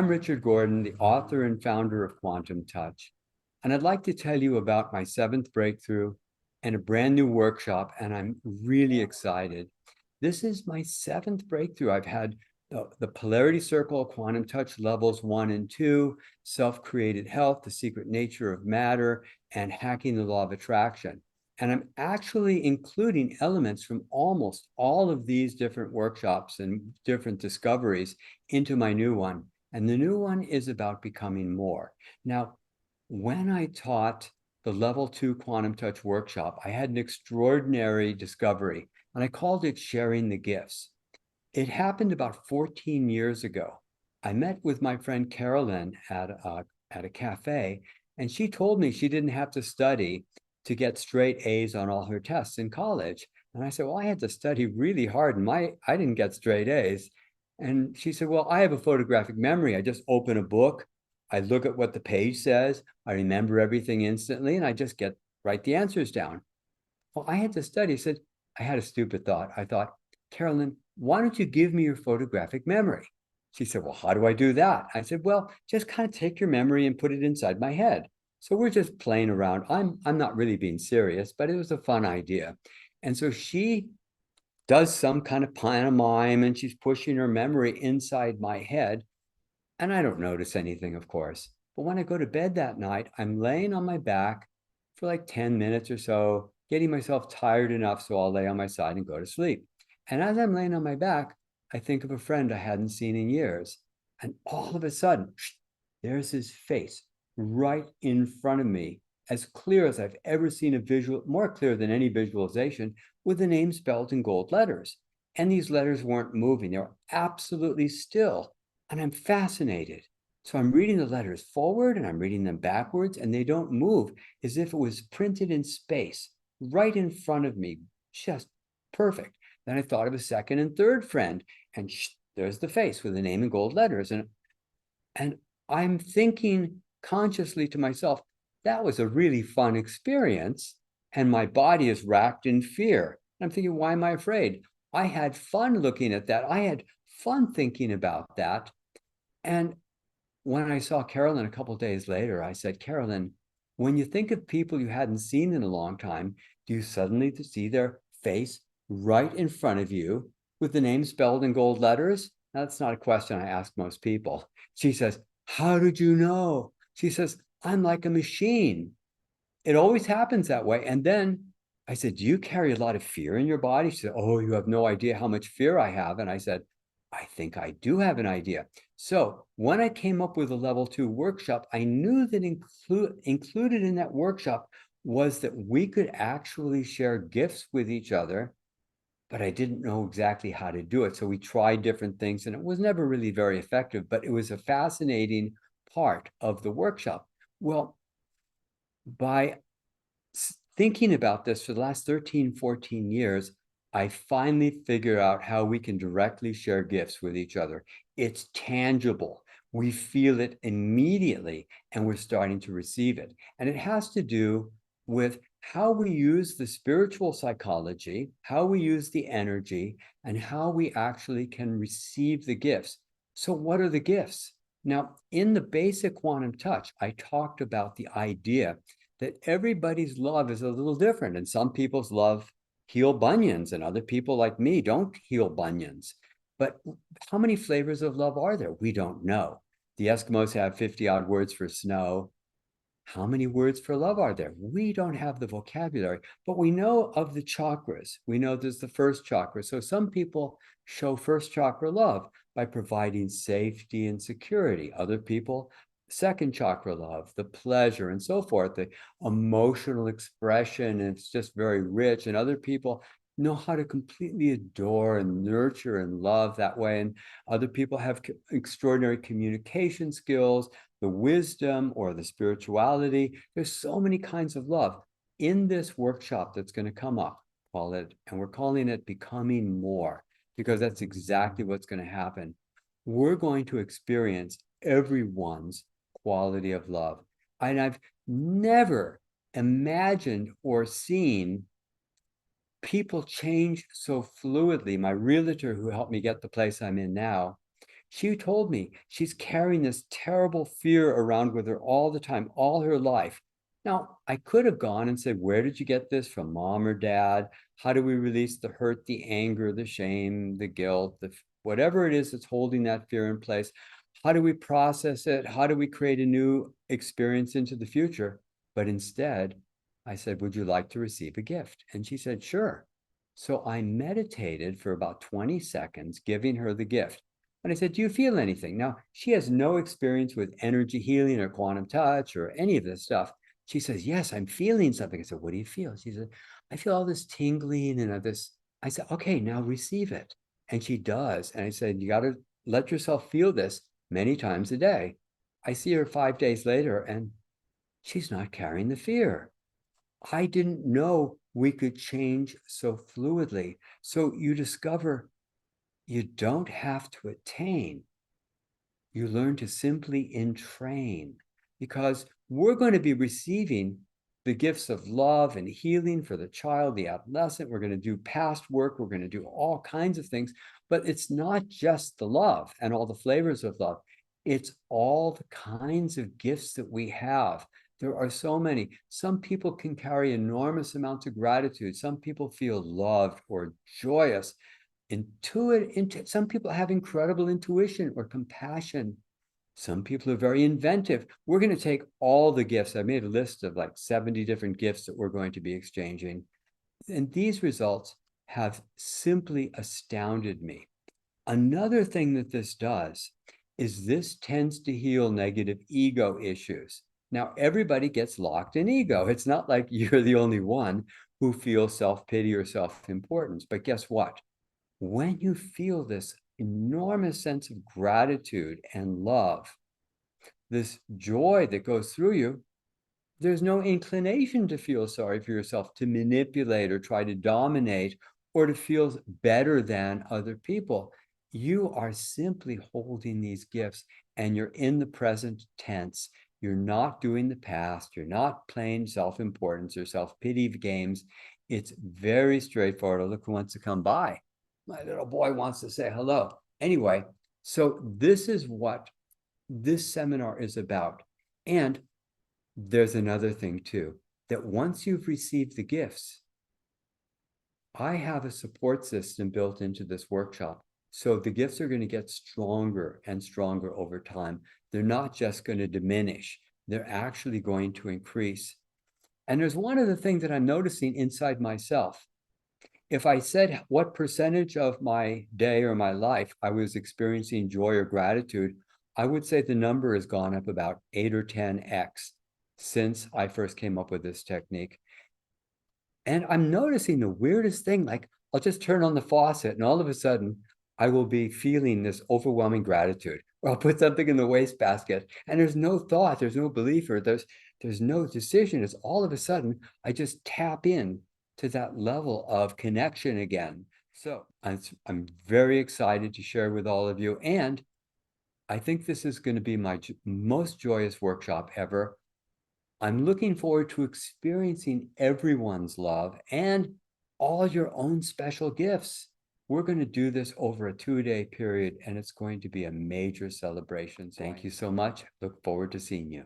I'm Richard Gordon, the author and founder of Quantum Touch, and I'd like to tell you about my seventh breakthrough and a brand new workshop, and I'm really excited. This is my seventh breakthrough. I've had the Polarity Circle, Quantum Touch levels 1 and 2, Self-Created Health, The Secret Nature of Matter, and Hacking the Law of Attraction. And I'm actually including elements from almost all of these different workshops and different discoveries into my new one. And the new one is about becoming more. Now, when I taught the level 2 Quantum Touch workshop, I had an extraordinary discovery, and I called it sharing the gifts. It happened about 14 years ago. I met with my friend Carolyn at a cafe, and she told me she didn't have to study to get straight A's on all her tests in college. And I said, well, I had to study really hard, and I didn't get straight A's. And she said, well, I have a photographic memory. I just open a book, I look at what the page says, I remember everything instantly, and I just write the answers down. Well, I had to study. I said, I had a stupid thought. I thought, Carolyn, why don't you give me your photographic memory? She said, well, how do I do that? I said, well, just kind of take your memory and put it inside my head. So we're just playing around. I'm not really being serious, but it was a fun idea. And so she does some kind of pantomime, and she's pushing her memory inside my head. And I don't notice anything, of course. But when I go to bed that night, I'm laying on my back for like 10 minutes or so, getting myself tired enough so I'll lay on my side and go to sleep. And as I'm laying on my back, I think of a friend I hadn't seen in years. And all of a sudden, there's his face right in front of me, as clear as I've ever seen a visual, more clear than any visualization, with the name spelled in gold letters. And these letters weren't moving, they were absolutely still. And I'm fascinated. So I'm reading the letters forward and I'm reading them backwards, and they don't move, as if it was printed in space right in front of me, just perfect. Then I thought of a second and third friend, and there's the face with the name in gold letters. And I'm thinking consciously to myself, that was a really fun experience. And my body is racked in fear. I'm thinking, why am I afraid? I had fun looking at that. I had fun thinking about that. And when I saw Carolyn a couple of days later, I said, Carolyn, when you think of people you hadn't seen in a long time, do you suddenly see their face right in front of you with the name spelled in gold letters? That's not a question I ask most people. She says, how did you know? She says, I'm like a machine. It always happens that way. And then I said, do you carry a lot of fear in your body? She said, oh, you have no idea how much fear I have. And I said, I think I do have an idea. So when I came up with a level 2 workshop, I knew that included in that workshop was that we could actually share gifts with each other, but I didn't know exactly how to do it. So we tried different things, and it was never really very effective, but it was a fascinating part of the workshop. Well, by thinking about this for the last 13, 14 years, I finally figured out how we can directly share gifts with each other. It's tangible. We feel it immediately, and we're starting to receive it. And it has to do with how we use the spiritual psychology, how we use the energy, and how we actually can receive the gifts. So what are the gifts? Now, in the basic quantum touch, I talked about the idea that everybody's love is a little different, and some people's love heal bunions, and other people like me don't heal bunions. But how many flavors of love are there? We don't know. The Eskimos have 50 odd words for snow. How many words for love are there? We don't have the vocabulary, but we know of the chakras. We know there's the first chakra. So some people show first chakra love by providing safety and security. Other people, second chakra love, the pleasure and so forth, the emotional expression, and it's just very rich. And other people know how to completely adore and nurture and love that way. And other people have extraordinary communication skills, the wisdom or the spirituality. There's so many kinds of love in this workshop that's going to come up, and we're calling it Becoming More, because that's exactly what's going to happen. We're going to experience everyone's quality of love. And I've never imagined or seen people change so fluidly. My realtor, who helped me get the place I'm in now, She told me she's carrying this terrible fear around with her all the time, all her life. Now, I could have gone and said, where did you get this from, mom or dad? How do we release the hurt, the anger, the shame, the guilt, whatever it is that's holding that fear in place? How do we process it? How do we create a new experience into the future? But instead, I said, would you like to receive a gift? And she said, sure. So I meditated for about 20 seconds, giving her the gift. And I said, do you feel anything? Now, she has no experience with energy healing or quantum touch or any of this stuff. She says, yes, I'm feeling something. I said, what do you feel? She said, I feel all this tingling and this. I said, okay, now receive it. And she does. And I said, you got to let yourself feel this many times a day. I see her 5 days later and she's not carrying the fear. I didn't know we could change so fluidly. So you discover you don't have to attain. You learn to simply entrain, because we're going to be receiving the gifts of love and healing for the child, the adolescent. We're going to do past work. We're going to do all kinds of things, but it's not just the love and all the flavors of love. It's all the kinds of gifts that we have. There are so many. Some people can carry enormous amounts of gratitude. Some people feel loved or joyous. Some people have incredible intuition or compassion. Some people are very inventive. We're going to take all the gifts. I made a list of like 70 different gifts that we're going to be exchanging. And these results have simply astounded me. Another thing that this does is this tends to heal negative ego issues. Now, everybody gets locked in ego. It's not like you're the only one who feels self-pity or self-importance. But guess what? When you feel this enormous sense of gratitude and love, this joy that goes through you, there's no inclination to feel sorry for yourself, to manipulate or try to dominate, or to feel better than other people. You are simply holding these gifts and you're in the present tense. You're not doing the past. You're not playing self-importance or self-pity games. It's very straightforward. Oh, look who wants to come by. My little boy wants to say hello. Anyway, so this is what this seminar is about. And there's another thing too, that once you've received the gifts, I have a support system built into this workshop. So the gifts are going to get stronger and stronger over time. They're not just going to diminish. They're actually going to increase. And there's one other thing that I'm noticing inside myself. If I said what percentage of my day or my life I was experiencing joy or gratitude, I would say the number has gone up about 8 or 10x since I first came up with this technique. And I'm noticing the weirdest thing, like I'll just turn on the faucet and all of a sudden I will be feeling this overwhelming gratitude. Or I'll put something in the wastebasket and there's no thought, there's no belief, or there's no decision. It's all of a sudden I just tap in to that level of connection again. So I'm very excited to share with all of you. And I think this is going to be my most joyous workshop ever. I'm looking forward to experiencing everyone's love and all your own special gifts. We're going to do this over a 2-day period, and it's going to be a major celebration. Thank you so much. Look forward to seeing you.